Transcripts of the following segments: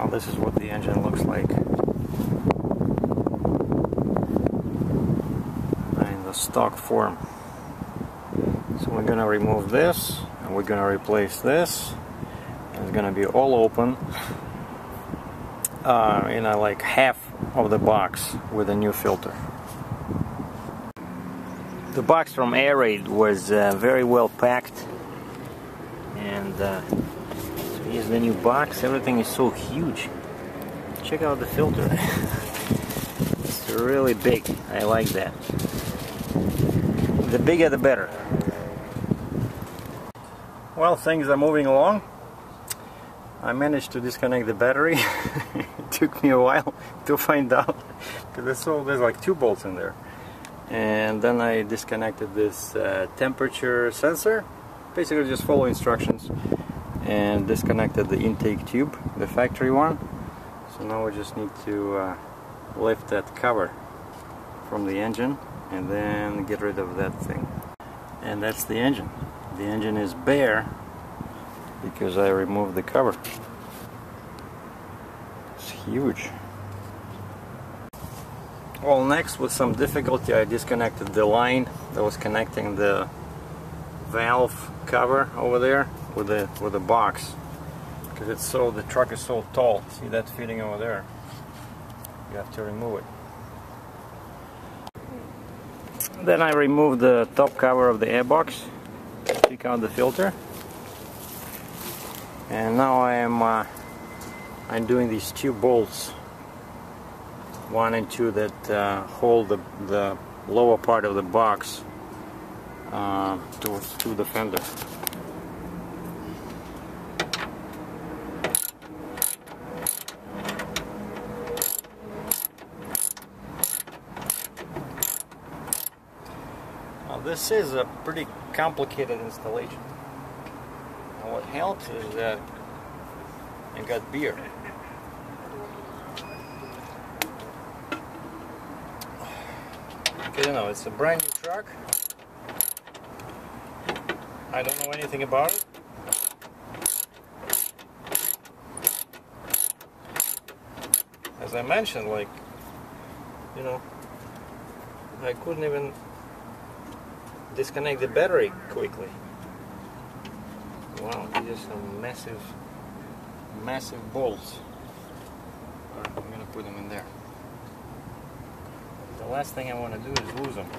Well, this is what the engine looks like in the stock form. So we're gonna remove this and we're gonna replace this, and it's gonna be all open, like half of the box with a new filter. The box from AIRAID was very well packed, and so here's the new box. Everything is so huge. Check out the filter. It's really big. I like that. The bigger the better. Well, things are moving along. I managed to disconnect the battery. It took me a while to find out, because there's like 2 bolts in there. And then I disconnected this temperature sensor, basically just follow instructions, and disconnected the intake tube, the factory one. So now we just need to lift that cover from the engine and then get rid of that thing. And that's the engine. The engine is bare because I removed the cover. It's huge. Well, next, with some difficulty, I disconnected the line that was connecting the valve cover over there with the box, because the truck is so tall. See that fitting over there? You have to remove it. Then I removed the top cover of the airbox, take out the filter, and now I'm doing these 2 bolts, 1 and 2, that hold the lower part of the box to the fender. Now, this is a pretty complicated installation. And what helps is that I got beer. You know, it's a brand new truck. I don't know anything about it. As I mentioned, I couldn't even disconnect the battery quickly. Wow, these are some massive bolts. I'm gonna put them in there. The last thing I want to do is lose them.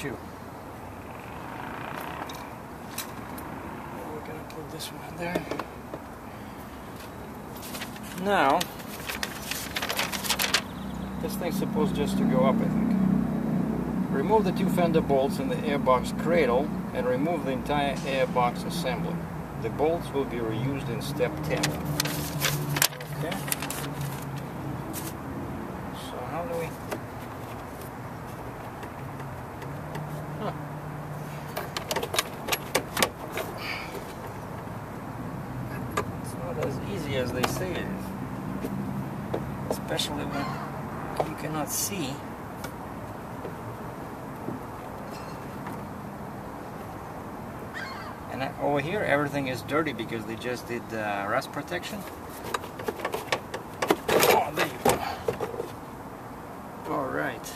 We're gonna put this one there. Now, this thing's supposed just to go up, I think. Remove the 2 fender bolts in the airbox cradle and remove the entire airbox assembly. The bolts will be reused in step 10. Okay. So how do we... as easy as they say it is, especially when you cannot see. And over here everything is dirty because they just did rust protection. Oh, there you go. Alright.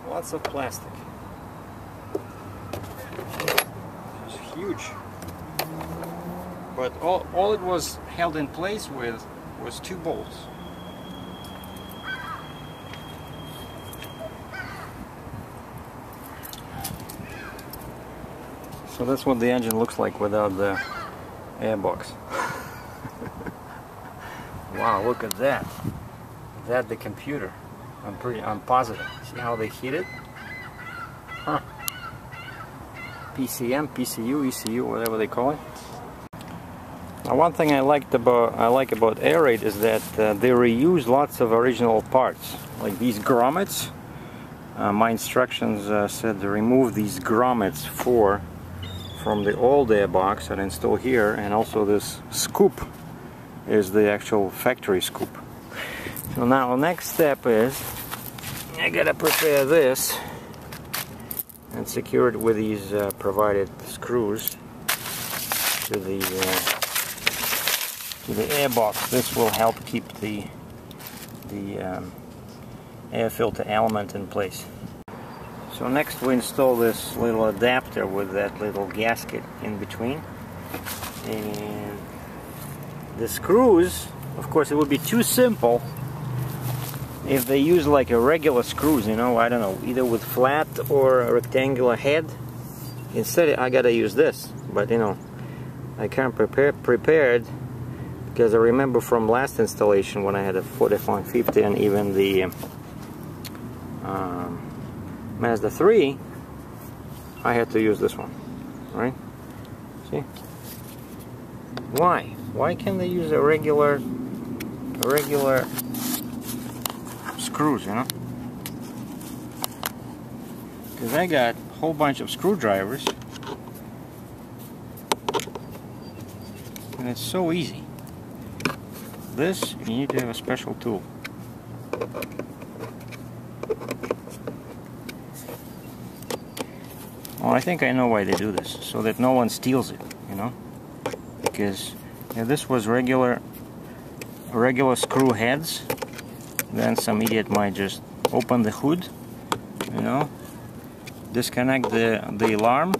Lots of plastic. It's huge. but all it was held in place with was 2 bolts. So that's what the engine looks like without the airbox. Wow, look at that. That's the computer. I'm positive. See how they hit it? Huh. PCM, PCU, ECU, whatever they call it. Now, one thing I like about AIRAID is that they reuse lots of original parts, like these grommets. My instructions said to remove these grommets from the old airbox and install here, and also this scoop is the actual factory scoop. So now the next step is I gotta prepare this and secure it with these provided screws to the airbox. This will help keep the air filter element in place. So next we install this little adapter with that little gasket in between, and the screws, of course it would be too simple if they use like a regular screws, you know, I don't know, either with flat or a rectangular head. Instead I gotta use this, but you know, I can't prepared because I remember from last installation when I had a 4150 and even the Mazda 3, I had to use this one, right? See? Why can't they use a regular screws, you know? Because I got a whole bunch of screwdrivers and it's so easy. This, you need to have a special tool. Well, I think I know why they do this, so that no one steals it, you know? Because if this was regular screw heads, then some idiot might just open the hood, you know, disconnect the alarm,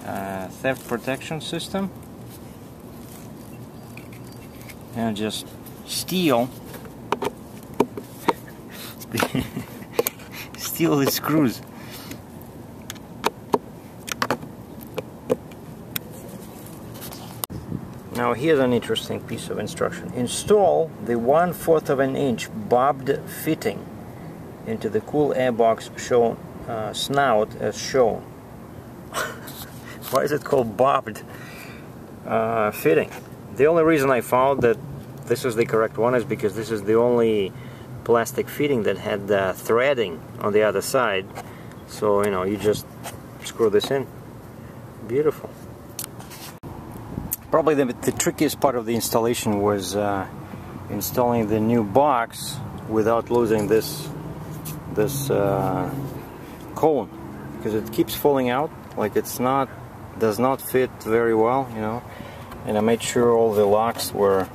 theft protection system, and just steal the screws. Now here's an interesting piece of instruction. Install the 1/4 of an inch barbed fitting into the cool airbox snout as shown. Why is it called barbed fitting? The only reason I found that this is the correct one is because this is the only plastic fitting that had threading on the other side. So, you know, you just screw this in. Beautiful. Probably the trickiest part of the installation was installing the new box without losing this cone, because it keeps falling out, like does not fit very well, you know. And I made sure all the locks were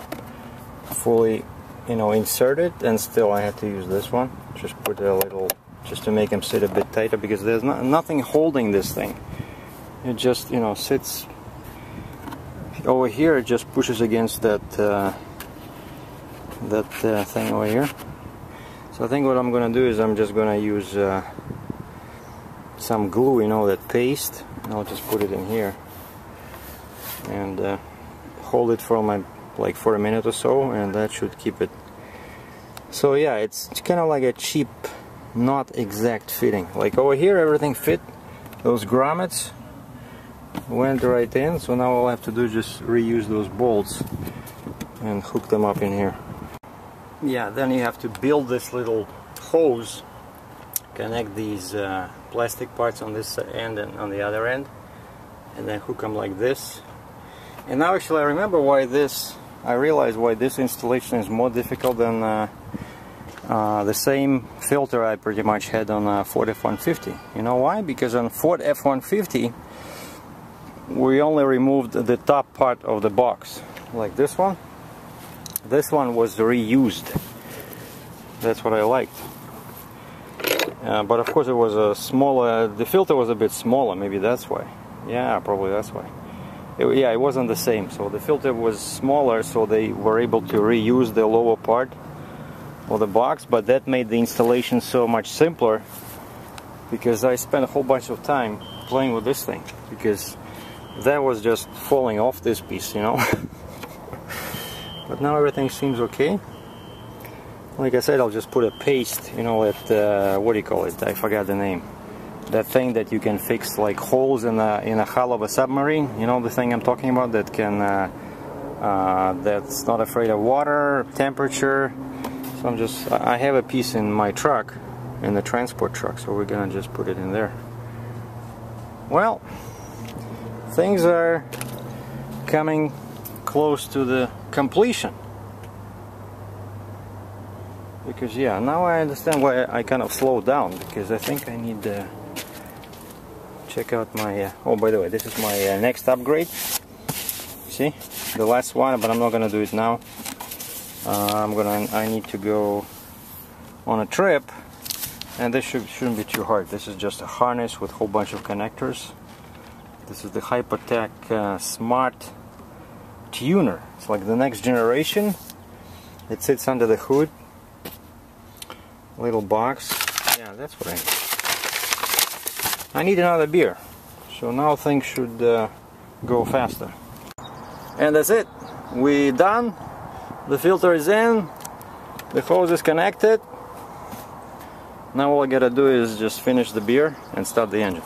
fully, you know, inserted, and still I had to use this one. Just put a little, just to make them sit a bit tighter, because there's nothing holding this thing. It just, you know, sits over here. It just pushes against that thing over here. So I think what I'm gonna do is I'm just gonna use some glue, you know, that paste, and I'll just put it in here and hold it for for a minute or so, and that should keep it. So yeah, it's kind of like a cheap, not exact fitting. Like over here everything fit, those grommets went right in, so now all I have to do is just reuse those bolts and hook them up in here. Yeah, then you have to build this little hose, connect these plastic parts on this end and on the other end, and then hook them like this. And now actually I remember I realized why this installation is more difficult than the same filter I pretty much had on Ford F-150. You know why? Because on Ford F-150 we only removed the top part of the box, like this one. This one was reused. That's what I liked. But of course it was a smaller, the filter was a bit smaller, maybe that's why. Yeah, probably that's why. yeah, it wasn't the same. So the filter was smaller, so they were able to reuse the lower part of the box, but that made the installation so much simpler, because I spent a whole bunch of time playing with this thing, because that was just falling off this piece, you know. But now everything seems okay. Like I said, I'll just put a paste, you know, at what do you call it? I forgot the name. That thing that you can fix like holes in a hull of a submarine. You know the thing I'm talking about, that can that's not afraid of water, temperature. So I have a piece in my truck, in the transport truck, so we're gonna just put it in there. Well, things are coming close to the completion. Because yeah, now I understand why I kind of slowed down, because I think I need to check out my oh, by the way, this is my next upgrade. See, the last one, but I'm not gonna do it now. I need to go on a trip, and this shouldn't be too hard. This is just a harness with a whole bunch of connectors. This is the Hypertech Smart Tuner. It's like the next generation. It sits under the hood. Little box. Yeah, that's what I need. I need another beer, so now things should go faster. And that's it. We're done. The filter is in. The hose is connected. Now all I gotta do is just finish the beer and start the engine.